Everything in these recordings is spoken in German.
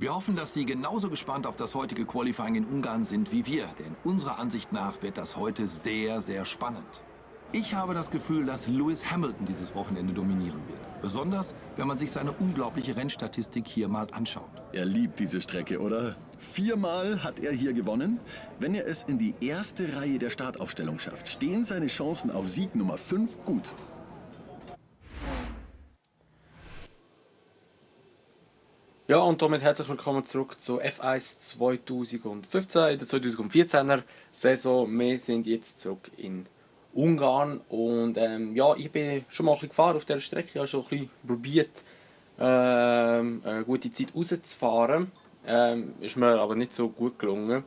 Wir hoffen, dass Sie genauso gespannt auf das heutige Qualifying in Ungarn sind wie wir, denn unserer Ansicht nach wird das heute sehr, sehr spannend. Ich habe das Gefühl, dass Lewis Hamilton dieses Wochenende dominieren wird. Besonders, wenn man sich seine unglaubliche Rennstatistik hier mal anschaut. Er liebt diese Strecke, oder? 4-mal hat er hier gewonnen. Wenn er es in die erste Reihe der Startaufstellung schafft, stehen seine Chancen auf Sieg Nummer 5 gut. Ja, und damit herzlich willkommen zurück zu F1 2015, in der 2014er Saison. Wir sind jetzt zurück in Ungarn und ja, ich bin schon mal ein bisschen gefahren auf dieser Strecke. Ich habe schon ein bisschen probiert, eine gute Zeit rauszufahren. Ist mir aber nicht so gut gelungen,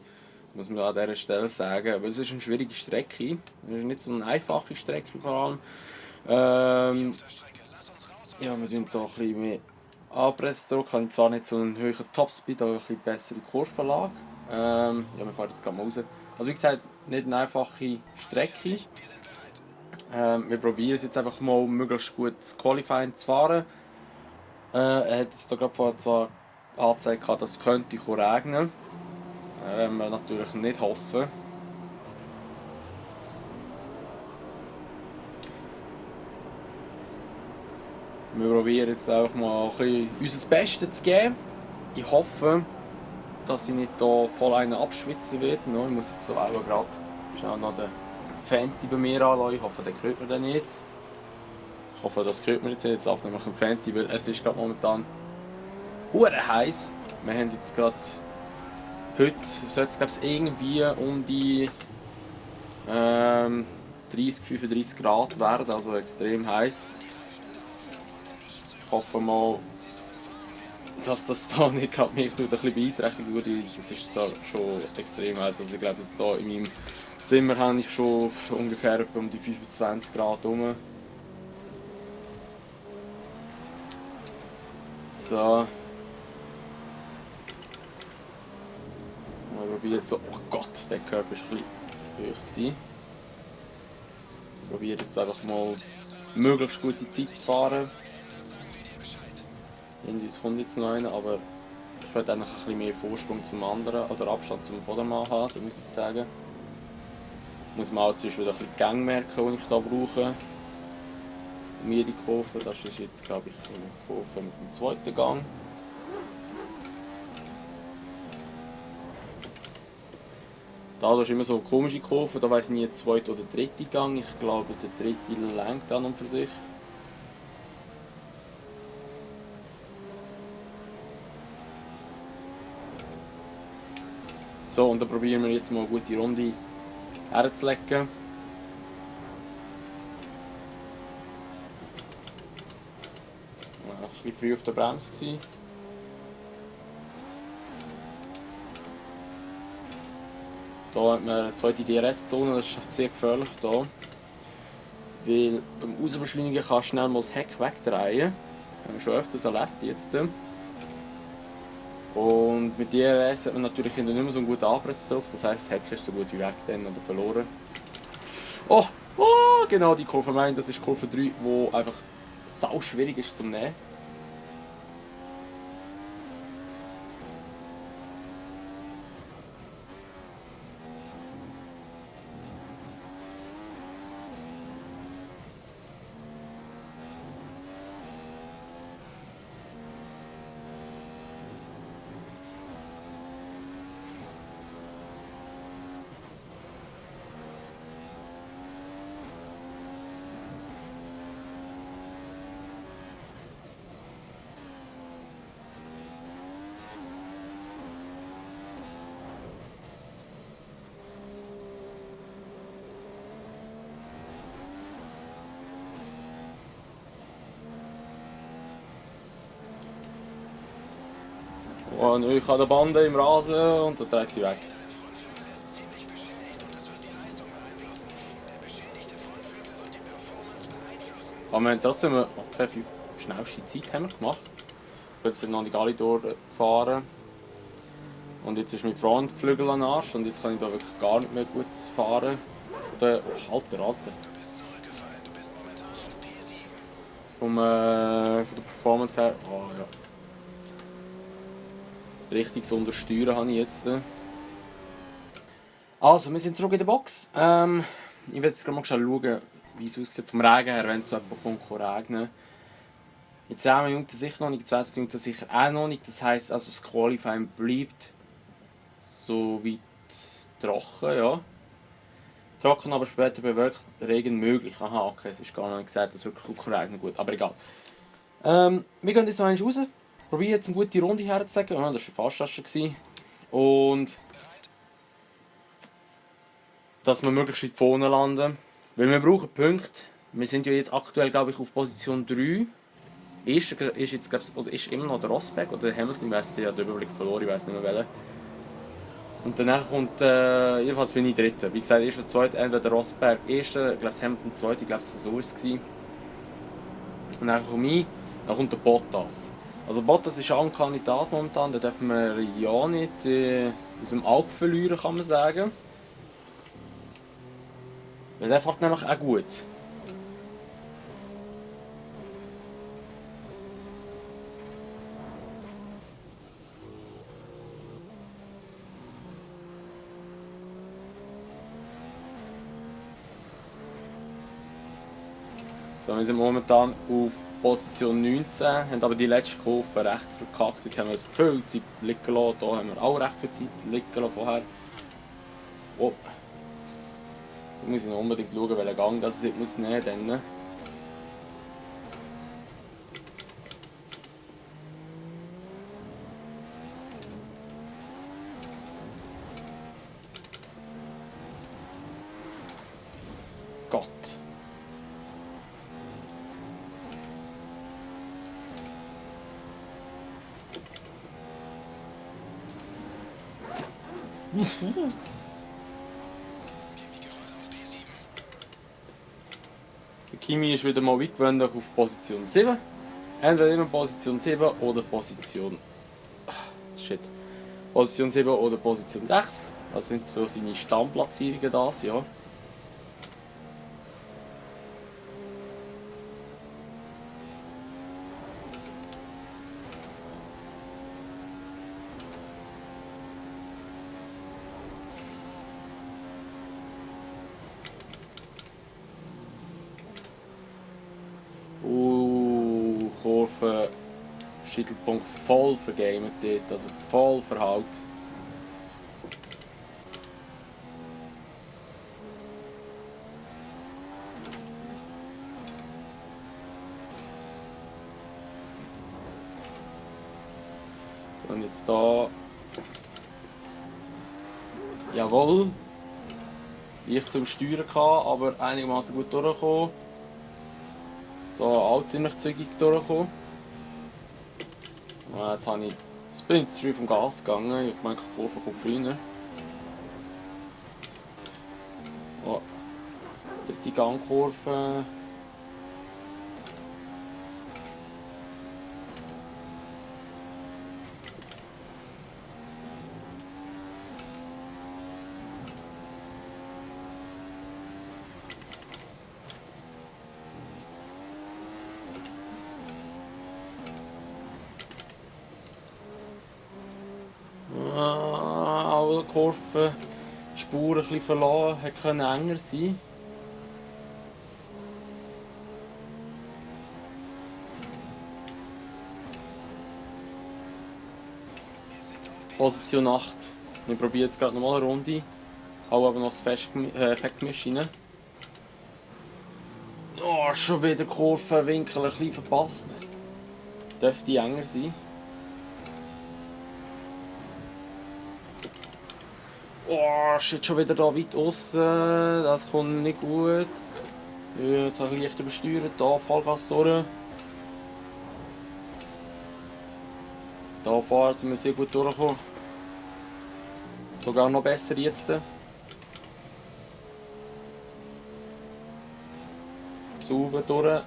muss man an dieser Stelle sagen. Aber es ist eine schwierige Strecke, es ist nicht so eine einfache Strecke vor allem. Ja, wir sind hier ein bisschen mehr Anpressdruck, habe ich zwar nicht so einen höheren Topspeed, aber eine bisschen bessere Kurvenlage. Ja, wir fahren jetzt gerade mal raus. Also wie gesagt, nicht eine einfache Strecke. Wir probieren es jetzt einfach mal möglichst gut das Qualifying zu fahren. Er hat jetzt da gerade vorher zwar angezeigt, dass es könnte regnen. Wir natürlich nicht hoffen. Wir probieren jetzt einfach mal ein bisschen unser Bestes zu geben. Ich hoffe, dass ich nicht hier voll einen abschwitzen werde. Ich muss jetzt so auch gerade schnell noch den Fenty bei mir anlassen. Ich hoffe, den hört man dann nicht. Ich hoffe, das hört man jetzt nicht. Jetzt läuft nämlich ein Fenty, weil es ist gerade momentan hure heiß. Wir haben jetzt gerade heute sollte es glaube ich irgendwie um die 30-35 Grad werden, also extrem heiß. Ich hoffe mal, dass das da nicht gerade mich ein bisschen beeinträchtigt würde. Es ist zwar schon extrem heiß. Also ich glaube, jetzt hier in meinem Zimmer habe ich schon ungefähr um die 25 Grad rum. So. Mal probieren so. Oh Gott, der Körper war ein bisschen hoch. Ich probiere jetzt einfach mal möglichst gute Zeit zu fahren. Es kommt jetzt noch einer, aber ich würde eigentlich ein bisschen mehr Vorsprung zum anderen oder Abstand zum Vordermann haben, so muss ich sagen. Muss man auch zwischen wieder ein bisschen Gang merken, die ich hier brauche. Mir die Kurve, das ist jetzt glaube ich eine Kurve mit dem zweiten Gang. Da ist immer so eine komische Kurve, da weiss ich nie, zweiter oder dritte Gang. Ich glaube, der dritte lenkt an und für sich. So, und dann probieren wir jetzt mal eine gute Runde herzulegen. Ein bisschen früh auf der Bremse gewesen. Hier hat man eine zweite DRS-Zone, das ist sehr gefährlich hier. Weil beim Rausbeschleunigen kann schnell mal das Heck wegdrehen. Das haben wir schon öfters erlebt jetzt. Und mit DRS hat man natürlich nicht mehr so einen guten Anpressdruck, das heisst, das Heck ist so gut wie weg dann oder verloren. Oh, genau die Kurve, das ist Kurve 3, die einfach sau schwierig ist zum Nehmen. Und ich habe die Bande im Rasen und dann dreht sie weg. Aber wir haben trotzdem okay, 5 schnellste Zeit haben wir gemacht. Jetzt sind noch nicht alle durchgefahren. Und jetzt ist mein Frontflügel an Arsch und jetzt kann ich da wirklich gar nicht mehr gut fahren. Oder, oh, Alter. Du bist zurückgefallen, du bist momentan auf P7. Von der Performance her, oh ja. Richtig untersteuern habe ich jetzt. Also, wir sind zurück in der Box. Ich werde jetzt gerade mal schauen, wie es aussieht vom Regen her, wenn es so etwas kommt, regnen. In 10 Minuten sicher noch nicht, in 20 Minuten sicher auch noch nicht. Das heisst also, das Qualifying bleibt so weit trocken, ja. Trocken, aber später bewölkt Regen möglich. Aha, okay, es ist gar nicht gesagt, dass es wirklich regnet. Gut, aber egal. Wir gehen jetzt noch einmal raus. Probieren jetzt eine gute Runde herzulegen. Ja, das war fast schon. Und dass wir möglichst weit vorne landen. Weil wir brauchen Punkte. Wir sind ja jetzt aktuell, glaube ich, auf Position 3. Ist jetzt, oder ist immer noch der Rosberg oder der Hamilton, ich weiss, ich habe den Überblick verloren, ich weiss nicht mehr welchen. Und danach kommt, jedenfalls bin ich Dritter. Wie gesagt, erster, zweiter, entweder der Rosberg erster, ich glaube Hamilton zweiter, ich glaube so war es. Und dann komme ich, dann kommt der Bottas. Also Bottas ist auch ein Kandidat momentan, den dürfen wir ja nicht aus dem Auge verlieren, kann man sagen. Weil der fährt nämlich auch gut. So, wir sind momentan auf Position 19, haben aber die letzte Kurve recht verkackt. Jetzt haben wir viel Zeit liegen lassen, hier haben wir auch recht viel Zeit liegen lassen vorher. Oh. Da muss ich noch unbedingt schauen, welchen Gang das ich muss nehmen muss. Gott. Kimi gerade auf P7. Der Kimi ist wieder mal weitgewöhnlich auf Position 7. Entweder immer Position 7 oder Position... Shit. Position 7 oder Position 6. Das sind so seine Stammplatzierungen das, ja. Kurve, Schüttelpunkt voll vergamet dort, also voll verhaut. So, und jetzt da. Jawohl. Leicht zum Steuern gehabt, aber einigermaßen gut durchgekommen. Da auch ziemlich zügig durchgekommen. Jetzt bin ich zu früh vom Gas gegangen. Ich habe gemeint, die Kurve kommt früher. Oh. Die Gangkurve. Alle Kurven, die Spuren ein bisschen verloren, hätte können enger sein. Wir sind auf P8. Position 8. Ich probiere jetzt gerade nochmal eine Runde. Hau aber noch das Effektgemisch rein. Oh, schon wieder Kurvenwinkel ein bisschen verpasst. Dürfte enger sein. Oh, shit, schon wieder da weit außen. Das kommt nicht gut. Jetzt habe ich leicht übersteuert. Da Vollgas durch. Da fahren sind wir sehr gut durchgekommen. Sogar noch besser jetzt. Sauber durch.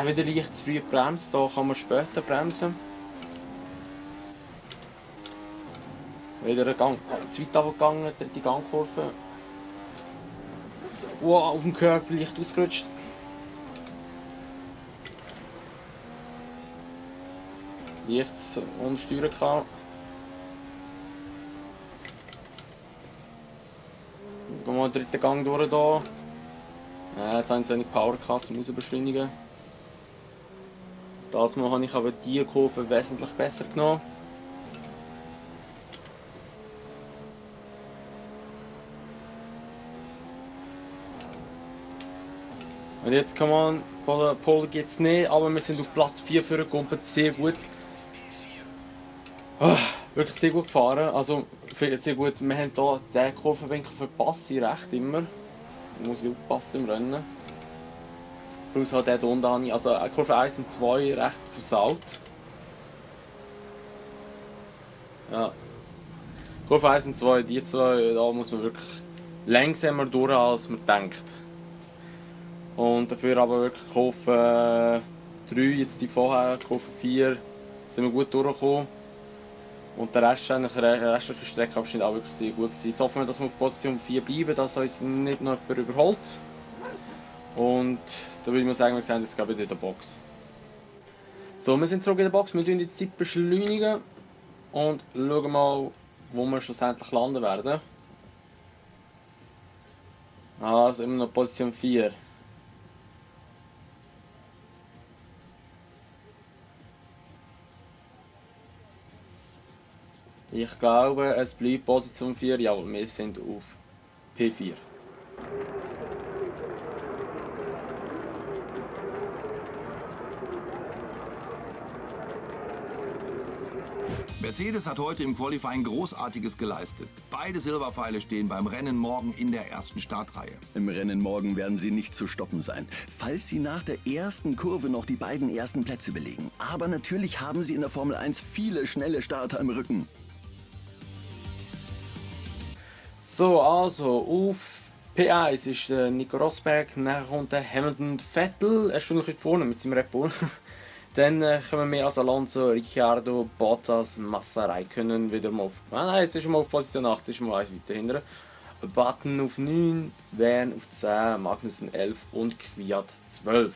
Wieder leicht zu früh gebremst. Da kann man später bremsen. Wieder ein Gang, zu weit runtergegangen, dritte Gangkurve. Wow, auf dem Curb leicht ausgerutscht. leicht umsteuern kann. Gehen wir den dritten Gang durch hier. Jetzt haben sie wenig Power gehabt zum Rausbeschleunigen. Das Mal habe ich aber die Kurve wesentlich besser genommen. Und jetzt kann man, Pole geht es nicht, aber wir sind auf Platz 4 vorgekommen, sehr gut. Wirklich sehr gut gefahren, also sehr gut. Wir haben hier den Kurvenwinkel verpasst, recht immer. Da muss ich aufpassen im Rennen. Plus halt der hier unten habe ich, also Kurve 1 und 2 recht versaut. Ja. Kurve 1 und 2, die zwei, da muss man wirklich langsamer durch, als man denkt. Und dafür aber wirklich Kurve 3, jetzt die vorher, Kurve 4, sind wir gut durchgekommen. Und der restliche Streckenabschnitt auch wirklich sehr gut gewesen. Jetzt hoffen wir, dass wir auf Position 4 bleiben, dass uns nicht noch jemand überholt. Und da würde ich sagen, wir sehen das gerade in der Box. So, wir sind zurück in der Box, wir jetzt die Zeit beschleunigen und schauen mal, wo wir schlussendlich landen werden. Also immer noch Position 4. Ich glaube, es bleibt Position 4, ja, wir sind auf P4. Mercedes hat heute im Qualifying Großartiges geleistet. Beide Silberpfeile stehen beim Rennen morgen in der ersten Startreihe. Im Rennen morgen werden sie nicht zu stoppen sein, falls sie nach der ersten Kurve noch die beiden ersten Plätze belegen. Aber natürlich haben sie in der Formel 1 viele schnelle Starter im Rücken. So, also auf P1 ist Nico Rosberg, nachher kommt der Hamilton, Vettel, er steht noch weit vorne mit seinem Red Bull. Dann kommen wir als Alonso, Ricciardo, Bottas, Massa Raikkonen wieder mal auf. Nein, jetzt ist er mal auf Position 8, jetzt ist er mal eins weiter hinten. Button auf 9, Verne auf 10, Magnussen 11 und Kvyat 12.